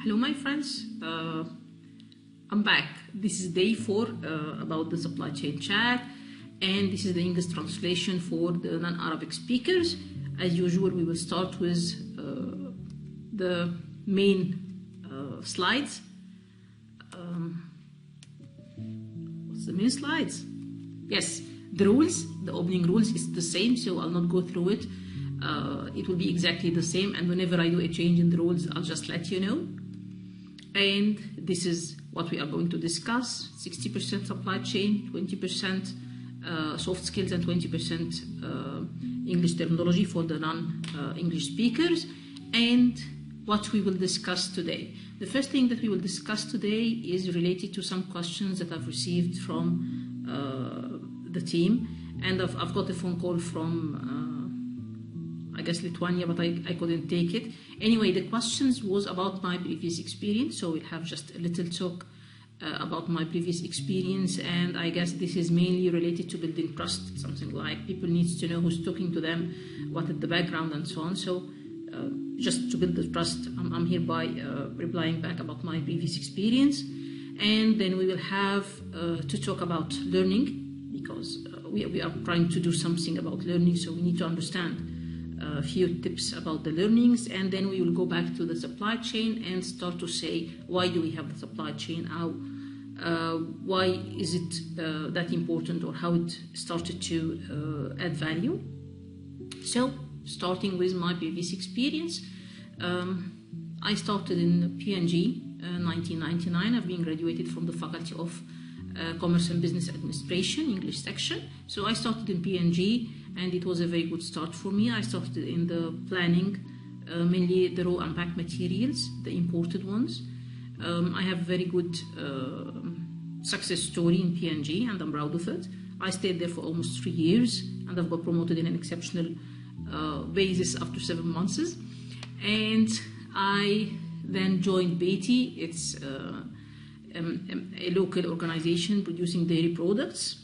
Hello my friends, I'm back. This is day 4 about the supply chain chat, and this is the English translation for the non-Arabic speakers. As usual, we will start with the main slides. What's the main slides? Yes, the rules, the opening rules is the same, so I'll not go through it. It will be exactly the same, and whenever I do a change in the rules, I'll just let you know. And this is what we are going to discuss: 60% supply chain, 20% soft skills, and 20% English terminology for the non-English speakers. And what we will discuss today. The first thing that we will discuss today is related to some questions that I've received from the team. And I've got a phone call from I guess Lithuania, but I couldn't take it. Anyway, the questions was about my previous experience, so we'll have just a little talk about my previous experience, and I guess this is mainly related to building trust, something like people need to know who's talking to them, what is the background, and so on. So just to build the trust, I'm hereby replying back about my previous experience. And then we will have to talk about learning, because we are trying to do something about learning, so we need to understand a few tips about the learnings. And then we will go back to the supply chain and start to say, why do we have the supply chain? Why is it that important, or how it started to add value? So starting with my previous experience, I started in P&G 1999. I've been graduated from the Faculty of Commerce and Business Administration, English section. So I started in P&G, and it was a very good start for me. I started in the planning, mainly the raw and packed materials, the imported ones. I have very good success story in P&G, and I'm proud of it. I stayed there for almost 3 years, and I've got promoted in an exceptional basis after 7 months. And I then joined Beatty. It's a local organization producing dairy products.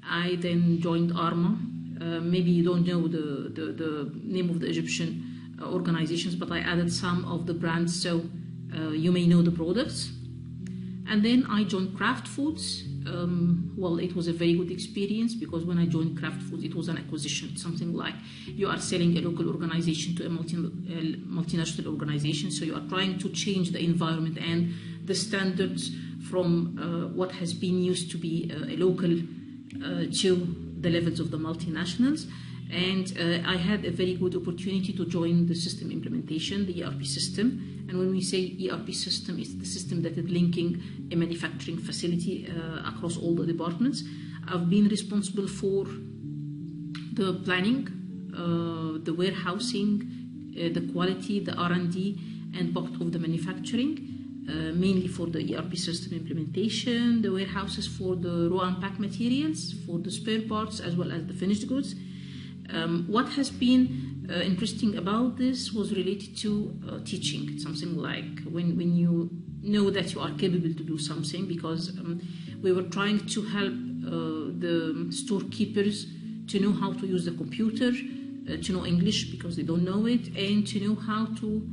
I then joined Arma. Maybe you don't know the name of the Egyptian organizations, but I added some of the brands, so you may know the products. And then I joined Kraft Foods. Well, it was a very good experience, because when I joined Kraft Foods, it was an acquisition, something like you are selling a local organization to a multinational organization, so you are trying to change the environment and the standards from what has been used to be a local to the levels of the multinationals. And I had a very good opportunity to join the system implementation, the ERP system. And when we say ERP system, it's the system that is linking a manufacturing facility across all the departments. I've been responsible for the planning, the warehousing, the quality, the R&D, and part of the manufacturing, mainly for the ERP system implementation, the warehouses for the raw and packed materials, for the spare parts, as well as the finished goods. What has been interesting about this was related to teaching, something like when you know that you are capable to do something, because we were trying to help the storekeepers to know how to use the computer, to know English because they don't know it, and to know how to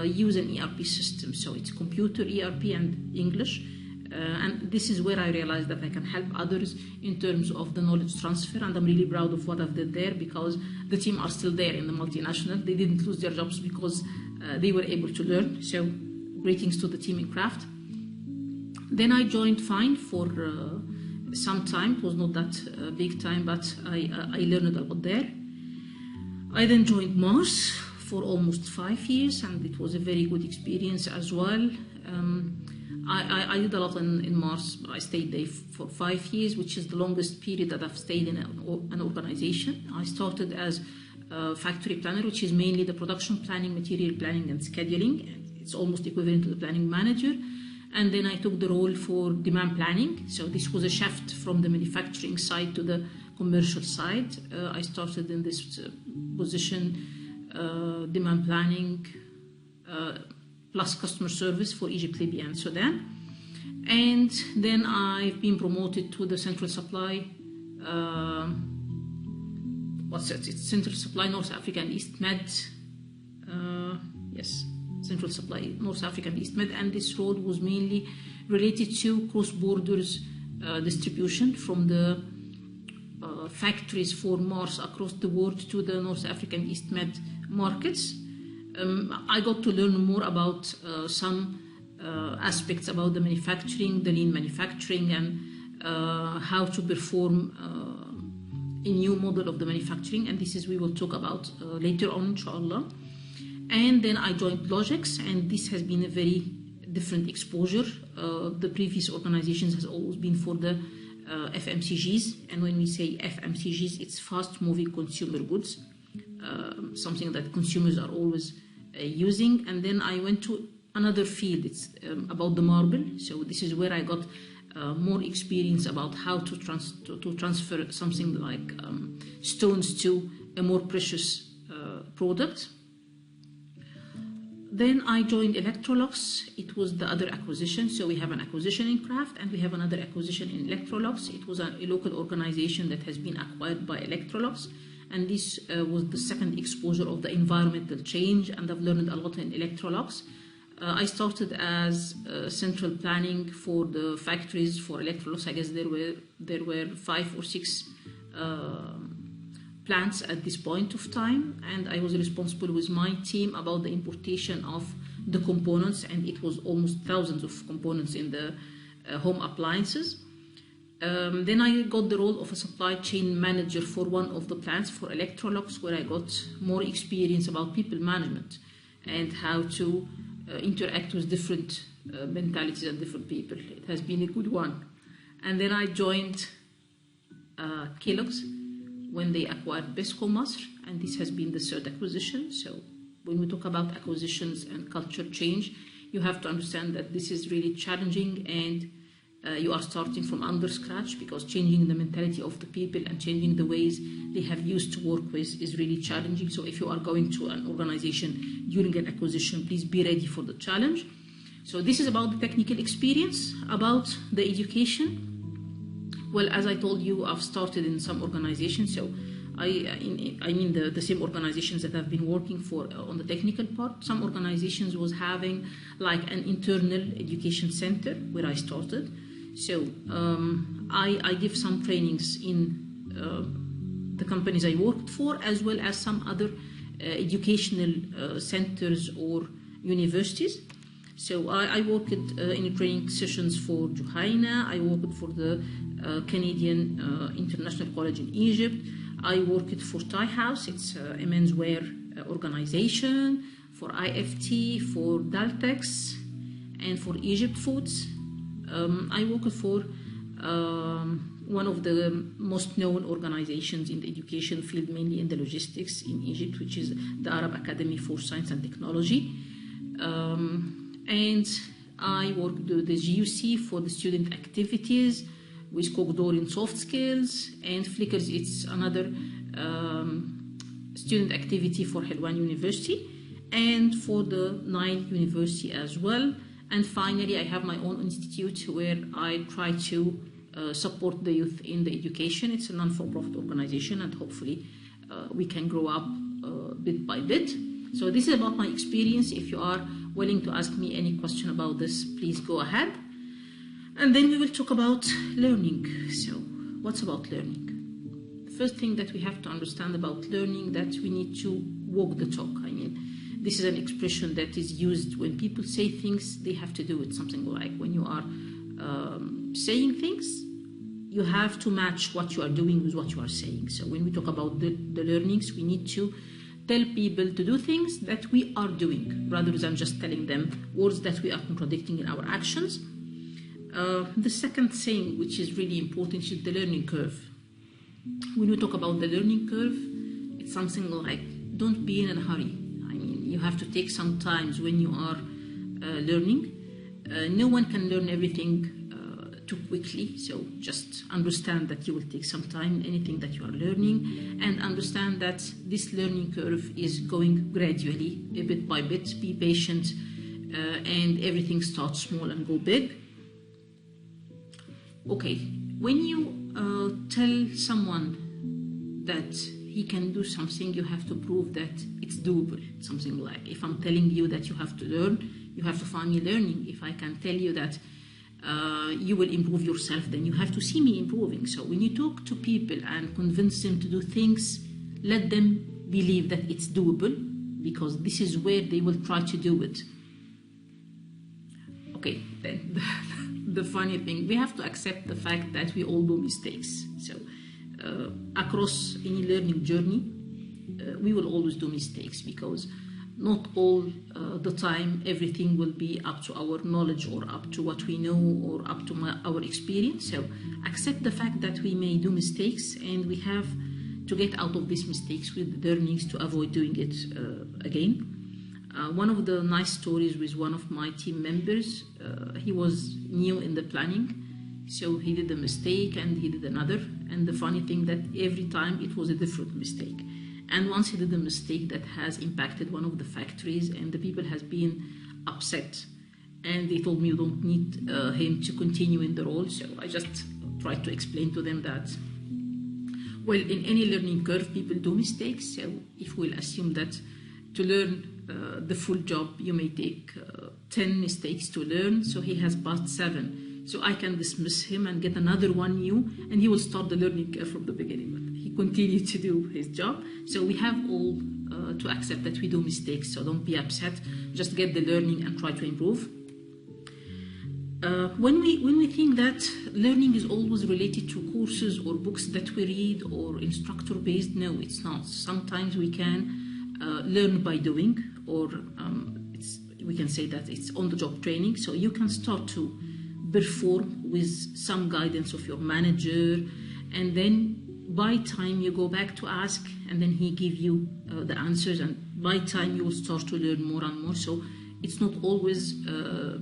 use an ERP system. So it's computer, ERP, and English. And this is where I realized that I can help others in terms of the knowledge transfer, and I'm really proud of what I've did there, because the team are still there in the multinational. They didn't lose their jobs because they were able to learn. So greetings to the team in Kraft. Then I joined Fine for some time. It was not that big time, but I learned a lot there. I then joined Mars for almost 5 years, and it was a very good experience as well. I did a lot in Mars. I stayed there for 5 years, which is the longest period that I've stayed in an organization. I started as a factory planner, which is mainly the production planning, material planning, and scheduling. It's almost equivalent to the planning manager. And then I took the role for demand planning. So this was a shift from the manufacturing side to the commercial side. I started in this position, demand planning, plus customer service for Egypt, Libya, and Sudan. And then I've been promoted to the central supply, It's Central Supply, North Africa, and East Med. Yes, Central Supply, North African East Med, and this role was mainly related to cross-borders distribution from the factories for Mars across the world to the North African East Med markets. I got to learn more about some aspects about the manufacturing, the lean manufacturing, and how to perform a new model of the manufacturing, and this is we will talk about later on, inshallah. And then I joined Logix, and this has been a very different exposure. The previous organizations has always been for the FMCGs, and when we say FMCGs, it's fast-moving consumer goods, something that consumers are always using. And then I went to another field. It's about the marble. So this is where I got more experience about how to transfer something like stones to a more precious product. Then I joined Electrolux. It was the other acquisition. So we have an acquisition in Kraft and we have another acquisition in Electrolux. It was a local organization that has been acquired by Electrolux. And this was the second exposure of the environmental change, and I've learned a lot in Electrolux. I started as central planning for the factories for Electrolux. I guess there were 5 or 6 plants at this point of time, and I was responsible with my team about the importation of the components, and it was almost thousands of components in the home appliances. Then I got the role of a supply chain manager for one of the plants for Electrolux, where I got more experience about people management and how to interact with different mentalities and different people. It has been a good one. And then I joined Kellogg's when they acquired Besco Masr, and this has been the third acquisition. So when we talk about acquisitions and culture change, you have to understand that this is really challenging, and you are starting from under scratch, because changing the mentality of the people and changing the ways they have used to work with is really challenging. So if you are going to an organization during an acquisition, please be ready for the challenge. So this is about the technical experience. About the education, well, as I told you, I've started in some organizations. So I mean the same organizations that I've been working for on the technical part. Some organizations was having like an internal education center where I started. So I give some trainings in the companies I worked for, as well as some other educational centers or universities. So I worked in training sessions for Juhayna. I worked for the Canadian International College in Egypt. I worked for Tie House. It's a menswear organization, for IFT, for Daltex, and for Egypt Foods. I worked for one of the most known organizations in the education field, mainly in the logistics in Egypt, which is the Arab Academy for Science and Technology. And I worked the GUC for the student activities, with Cogdor in soft skills, and Flickrs, it's another student activity for Helwan University, and for the Nile University as well. And finally, I have my own institute where I try to support the youth in the education. It's a non-for-profit organization, and hopefully we can grow up bit by bit. So this is about my experience. If you are willing to ask me any question about this, please go ahead. And then we will talk about learning. So what's about learning? The first thing that we have to understand about learning, that we need to walk the talk. I mean, this is an expression that is used when people say things, they have to do it. Something like when you are saying things, you have to match what you are doing with what you are saying. So when we talk about the learnings, we need to tell people to do things that we are doing, rather than just telling them words that we are contradicting in our actions. The second thing, which is really important, is the learning curve. When we talk about the learning curve, it's something like, don't be in a hurry. I mean, you have to take some time when you are learning. No one can learn everything too quickly, so just understand that you will take some time in anything that you are learning, and understand that this learning curve is going gradually, a bit by bit. Be patient, and everything starts small and go big. Okay, when you tell someone that he can do something, you have to prove that it's doable. Something like, if I'm telling you that you have to learn, you have to find me learning. If I can tell you that you will improve yourself, then you have to see me improving. So when you talk to people and convince them to do things, let them believe that it's doable, because this is where they will try to do it. Okay, then the funny thing, we have to accept the fact that we all do mistakes. So across any learning journey, we will always do mistakes, because not all the time everything will be up to our knowledge or up to what we know or up to our experience. So accept the fact that we may do mistakes, and we have to get out of these mistakes with learnings to avoid doing it again. One of the nice stories with one of my team members, he was new in the planning, so he did a mistake and he did another, and the funny thing that every time it was a different mistake. And once he did a mistake that has impacted one of the factories, and the people has been upset, and they told me you don't need him to continue in the role. So I just tried to explain to them that, well, in any learning curve, people do mistakes. So if we'll assume that to learn the full job, you may take 10 mistakes to learn, so he has passed 7. So I can dismiss him and get another one new, and he will start the learning curve from the beginning. But he continued to do his job. So we have all to accept that we do mistakes. So don't be upset. Just get the learning and try to improve. When we think that learning is always related to courses or books that we read or instructor-based, no, it's not. Sometimes we can learn by doing, or we can say that it's on-the-job training. So you can start to perform with some guidance of your manager, and then by time you go back to ask, and then he give you the answers, and by time you will start to learn more and more. So it's not always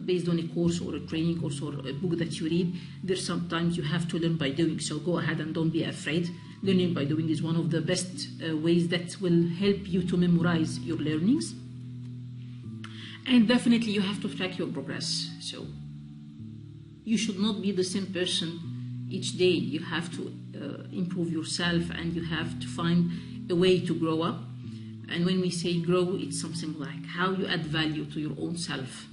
based on a course or a training course or a book that you read. There's sometimes you have to learn by doing. So go ahead and don't be afraid. Learning by doing is one of the best ways that will help you to memorize your learnings. And definitely you have to track your progress. So you should not be the same person each day. You have to improve yourself, and you have to find a way to grow up. And when we say grow, it's something like how you add value to your own self,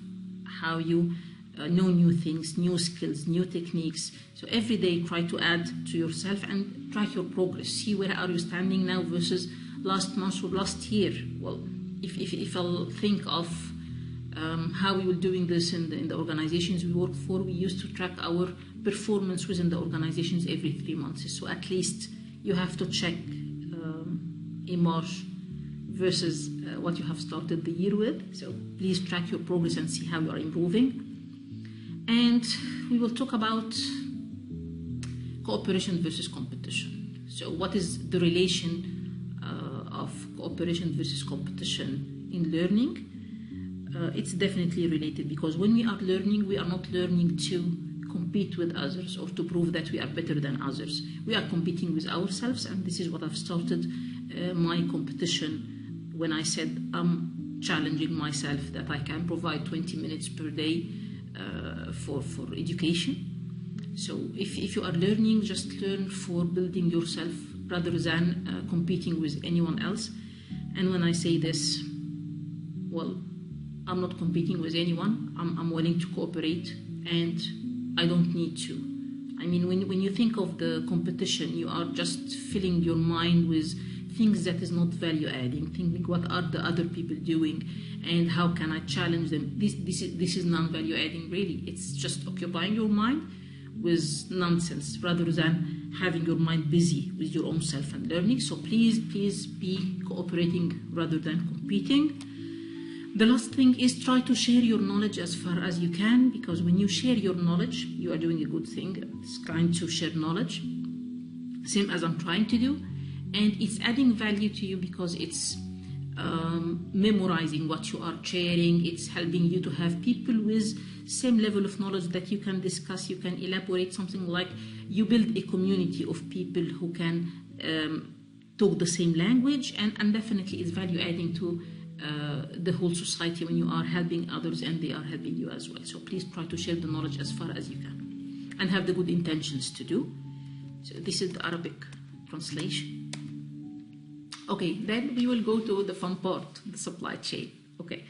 how you know new things, new skills, new techniques. So every day try to add to yourself and track your progress. See where are you standing now versus last month or last year. Well, if I'll think of how we were doing this in the organizations we work for, we used to track our performance within the organizations every 3 months. So at least you have to check in March versus what you have started the year with. So please track your progress and see how you are improving. And we will talk about cooperation versus competition. So what is the relation of cooperation versus competition in learning? It's definitely related, because when we are learning, we are not learning to compete with others or to prove that we are better than others. We are competing with ourselves, and this is what I've started my competition when I said I'm challenging myself that I can provide 20 minutes per day for education. So if you are learning, just learn for building yourself rather than competing with anyone else. And when I say this, well, I'm not competing with anyone. I'm willing to cooperate, and I don't need to. I mean, when you think of the competition, you are just filling your mind with things that is not value adding, thinking what are the other people doing and how can I challenge them. This is non-value adding, really. It's just occupying your mind with nonsense rather than having your mind busy with your own self and learning. So please be cooperating rather than competing. The last thing is try to share your knowledge as far as you can, because when you share your knowledge, you are doing a good thing. It's trying to share knowledge, same as I'm trying to do. And it's adding value to you because it's memorizing what you are sharing. It's helping you to have people with same level of knowledge that you can discuss, you can elaborate, something like you build a community of people who can talk the same language, and definitely it's value adding to the whole society when you are helping others and they are helping you as well. So please try to share the knowledge as far as you can and have the good intentions to do. So this is the Arabic translation. Okay, then we will go to the fun part, the supply chain. Okay.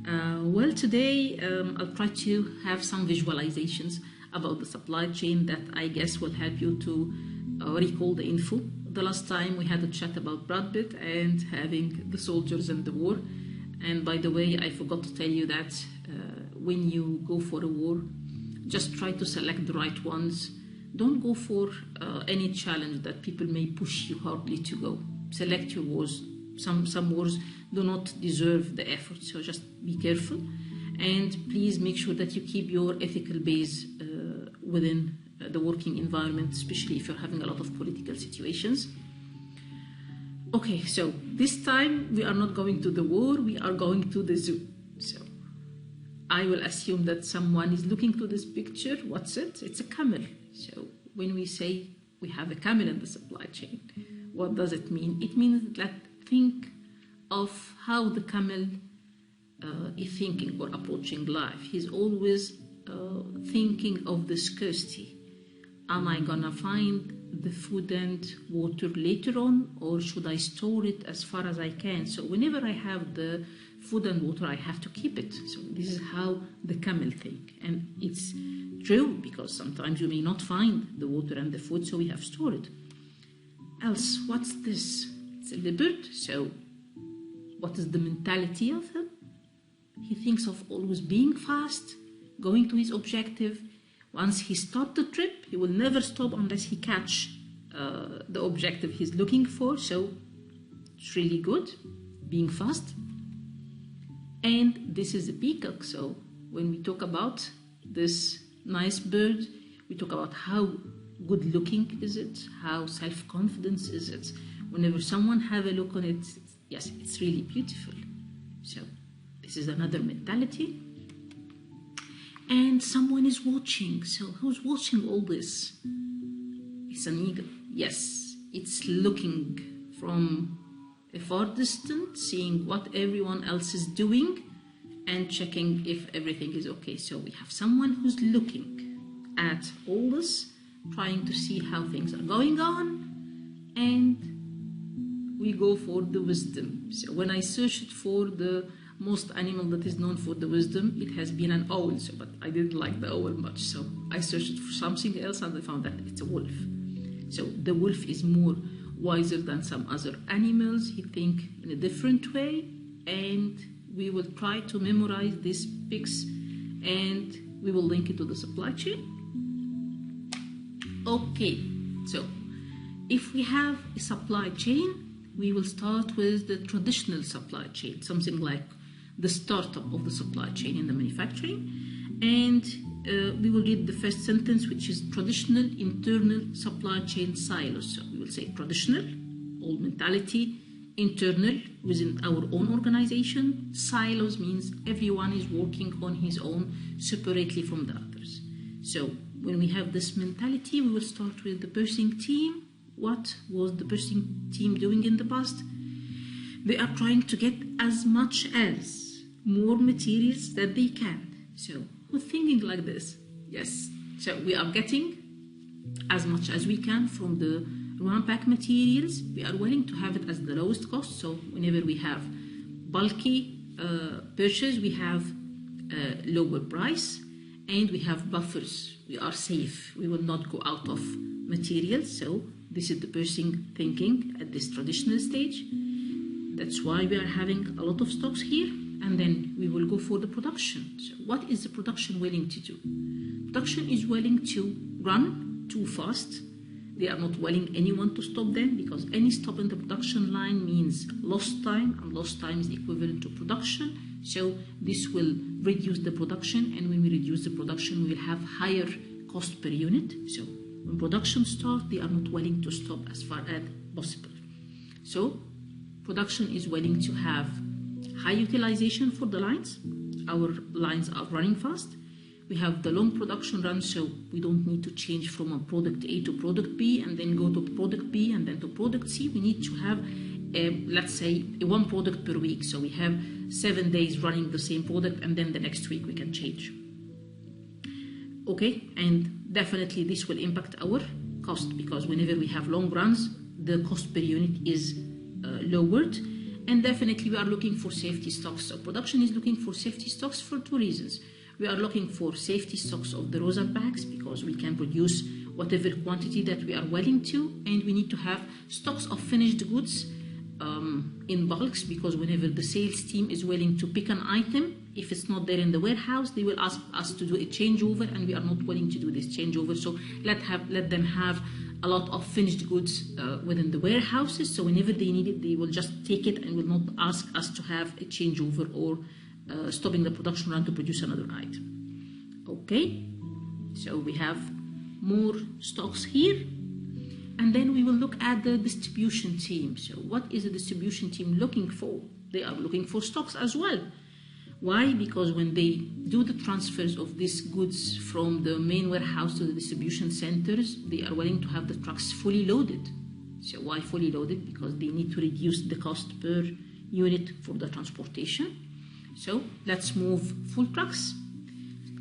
Well, today I'll try to have some visualizations about the supply chain that I guess will help you to recall the info. The last time we had a chat about Brad Pitt and having the soldiers and the war. And by the way, I forgot to tell you that when you go for a war, just try to select the right ones. Don't go for any challenge that people may push you hardly to go. Select your wars. Some wars do not deserve the effort, so just be careful. And please make sure that you keep your ethical base within the working environment, especially if you're having a lot of political situations. Okay, so this time we are not going to the war, we are going to the zoo. So I will assume that someone is looking to this picture. What's it? It's a camel. So when we say we have a camel in the supply chain, what does it mean? It means that think of how the camel is thinking or approaching life. He's always thinking of the scarcity. Am I gonna find the food and water later on, or should I store it as far as I can? So whenever I have the food and water, I have to keep it. So this is how the camel think, and it's true because sometimes you may not find the water and the food, so we have stored it. Else, what's this? It's a leopard. So what is the mentality of him? He thinks of always being fast, going to his objective. Once he starts the trip, he will never stop unless he catch the objective he's looking for. So it's really good, being fast. And this is a peacock. So when we talk about this nice bird, we talk about how good looking is it, how self-confidence is it. Whenever someone have a look on it, yes, it's really beautiful. So this is another mentality. And someone is watching. So who's watching all this? It's an eagle. Yes, it's looking from a far distance, seeing what everyone else is doing and checking if everything is okay. So we have someone who's looking at all this, trying to see how things are going on, and we go for the wisdom. So when I searched for the most animal that is known for the wisdom, it has been an owl. So, but I didn't like the owl much, so I searched for something else and I found that it's a wolf. So the wolf is more wiser than some other animals. He thinks in a different way, and we will try to memorize these pics and we will link it to the supply chain. Okay, so if we have a supply chain, we will start with the traditional supply chain, something like the startup of the supply chain in the manufacturing. And we will read the first sentence, which is traditional internal supply chain silos. So we will say traditional, old mentality, internal, within our own organization. Silos means everyone is working on his own separately from the others. So when we have this mentality, we will start with the purchasing team. What was the purchasing team doing in the past? They are trying to get as much as more materials that they can. So who's thinking like this? Yes. So we are getting as much as we can from the run-pack materials. We are willing to have it as the lowest cost. So whenever we have bulky purchase, we have lower price and we have buffers. We are safe. We will not go out of materials. So this is the purchasing thinking at this traditional stage. That's why we are having a lot of stocks here. And then we will go for the production. So what is the production willing to do? Production is willing to run too fast. They are not willing anyone to stop them, because any stop in the production line means lost time, and lost time is equivalent to production. So this will reduce the production, and when we reduce the production, we will have higher cost per unit. So when production starts, they are not willing to stop as far as possible. So production is willing to have high utilization for the lines. Our lines are running fast. We have the long production run, so we don't need to change from a product A to product B and then go to product B and then to product C. We need to have, let's say, one product per week. So we have 7 days running the same product, and then the next week we can change. Okay, and definitely this will impact our cost, because whenever we have long runs, the cost per unit is lowered. And definitely we are looking for safety stocks. So production is looking for safety stocks for two reasons. We are looking for safety stocks of the rows and packs because we can produce whatever quantity that we are willing to, and we need to have stocks of finished goods in bulks, because whenever the sales team is willing to pick an item, if it's not there in the warehouse, they will ask us to do a changeover, and we are not willing to do this changeover. So let them have a lot of finished goods within the warehouses, so whenever they need it, they will just take it and will not ask us to have a changeover or stopping the production run to produce another item. Okay, so we have more stocks here. And then we will look at the distribution team. So what is the distribution team looking for? They are looking for stocks as well. Why? Because when they do the transfers of these goods from the main warehouse to the distribution centers, they are willing to have the trucks fully loaded. So why fully loaded? Because they need to reduce the cost per unit for the transportation. So let's move full trucks.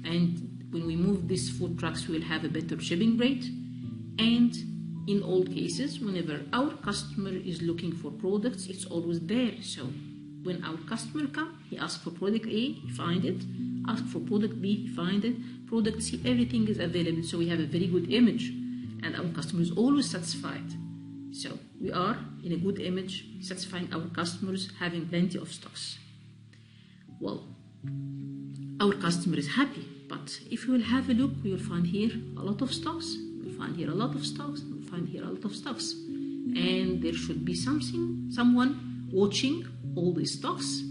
And when we move these full trucks, we will have a better shipping rate. And in all cases, whenever our customer is looking for products, it's always there. So when our customer comes, he asks for product A, he finds it. Ask for product B, he finds it. Product C, everything is available. So we have a very good image, and our customer is always satisfied. So we are in a good image, satisfying our customers, having plenty of stocks. Well, our customer is happy, but if we will have a look, we will find here a lot of stocks. We'll find here a lot of stocks. We'll find here a lot of stocks. And there should be someone watching all these stocks,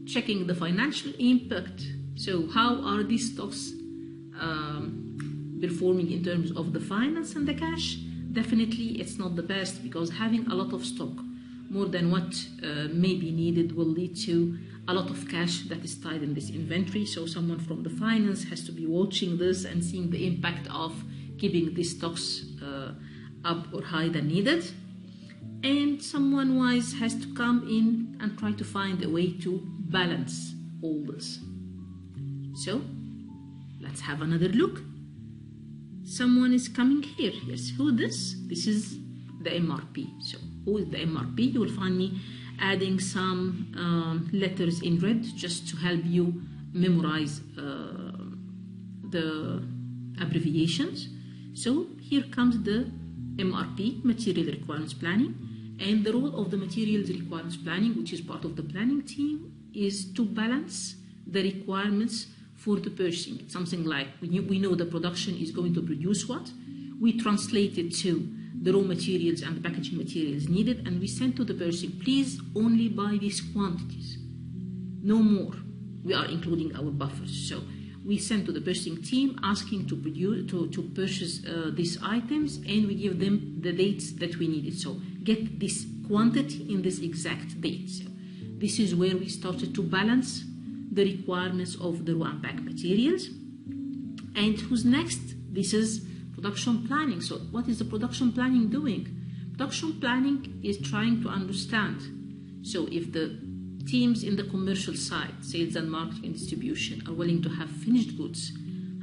checking the financial impact. So how are these stocks performing in terms of the finance and the cash? Definitely it's not the best, because having a lot of stock, more than what may be needed, will lead to a lot of cash that is tied in this inventory. So someone from the finance has to be watching this and seeing the impact of keeping these stocks up or higher than needed. And someone wise has to come in and try to find a way to balance all this. So let's have another look. Someone is coming here. Yes, who is this? This is the MRP. So who is the MRP? You will find me adding some letters in red just to help you memorize the abbreviations. So here comes the MRP, Material Requirements Planning. And the role of the Materials Requirements Planning, which is part of the planning team, is to balance the requirements for the purchasing. It's something like we know the production is going to produce what, we translate it to the raw materials and the packaging materials needed, and we send to the purchasing, please only buy these quantities, no more. We are including our buffers. So we send to the purchasing team asking to purchase these items, and we give them the dates that we need it. So get this quantity in this exact date. So this is where we started to balance the requirements of the raw and pack materials. And who's next? This is production planning. So what is the production planning doing? Production planning is trying to understand. So if the teams in the commercial side, sales and marketing and distribution, are willing to have finished goods,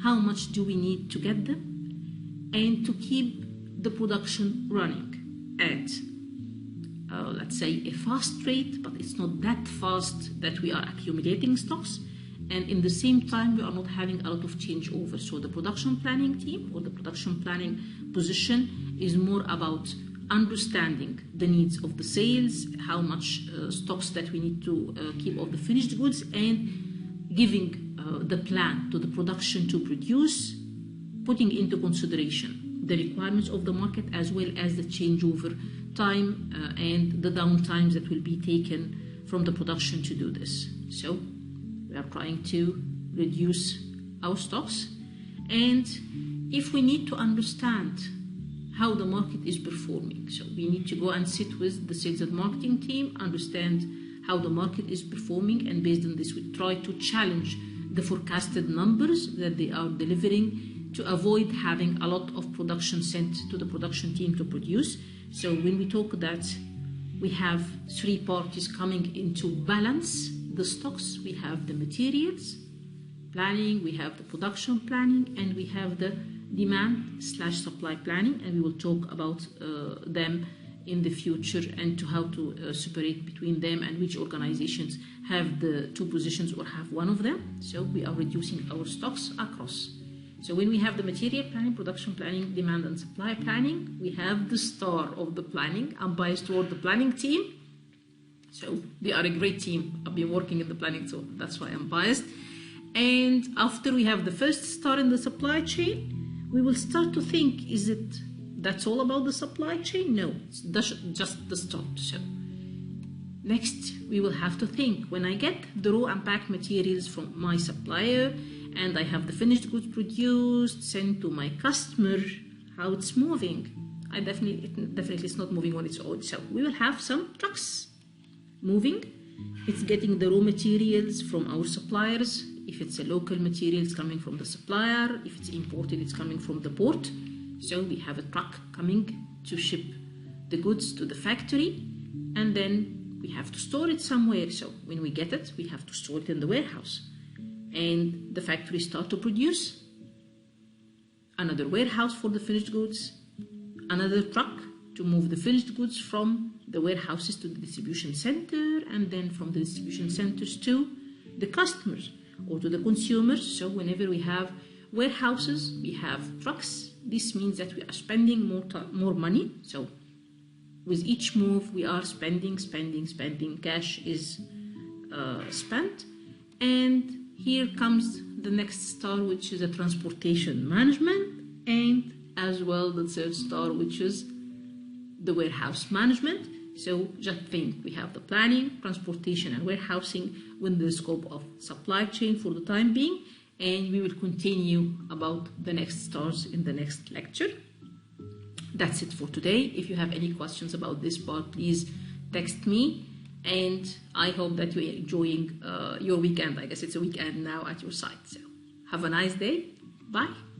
how much do we need to get them? And to keep the production running at let's say a fast rate, but it's not that fast that we are accumulating stocks, and in the same time we are not having a lot of changeover. So the production planning team, or the production planning position, is more about understanding the needs of the sales, how much stocks that we need to keep of the finished goods, and giving the plan to the production to produce, putting into consideration the requirements of the market as well as the changeover time and the downtimes that will be taken from the production to do this. So we are trying to reduce our stocks, and if we need to understand how the market is performing, so we need to go and sit with the sales and marketing team, understand how the market is performing, and based on this we try to challenge the forecasted numbers that they are delivering to avoid having a lot of production sent to the production team to produce. So when we talk that we have three parties coming into balance the stocks, we have the materials planning, we have the production planning, and we have the demand/supply planning, and we will talk about them in the future, and to how to separate between them, and which organizations have the two positions or have one of them. So we are reducing our stocks across. So when we have the material planning, production planning, demand and supply planning, we have the star of the planning. I'm biased toward the planning team. So they are a great team. I've been working in the planning, so that's why I'm biased. And after we have the first star in the supply chain, we will start to think, is it that's all about the supply chain? No, it's just the start. So next, we will have to think, when I get the raw and packed materials from my supplier, and I have the finished goods produced, sent to my customer, how it's moving. Definitely it's not moving on its own. So we will have some trucks moving. It's getting the raw materials from our suppliers. If it's a local material, it's coming from the supplier. If it's imported, it's coming from the port. So we have a truck coming to ship the goods to the factory, and then we have to store it somewhere. So when we get it, we have to store it in the warehouse. And the factory start to produce. Another warehouse for the finished goods. Another truck to move the finished goods from the warehouses to the distribution center, and then from the distribution centers to the customers or to the consumers. So whenever we have warehouses, we have trucks. This means that we are spending more money. So with each move, we are spending. Cash is spent. And here comes the next star, which is a transportation management, and as well the third star, which is the warehouse management. So just think, we have the planning, transportation and warehousing within the scope of supply chain for the time being, and we will continue about the next stars in the next lecture. That's it for today. If you have any questions about this part, please text me. And I hope that you're enjoying your weekend. I guess it's a weekend now at your site. So have a nice day. Bye.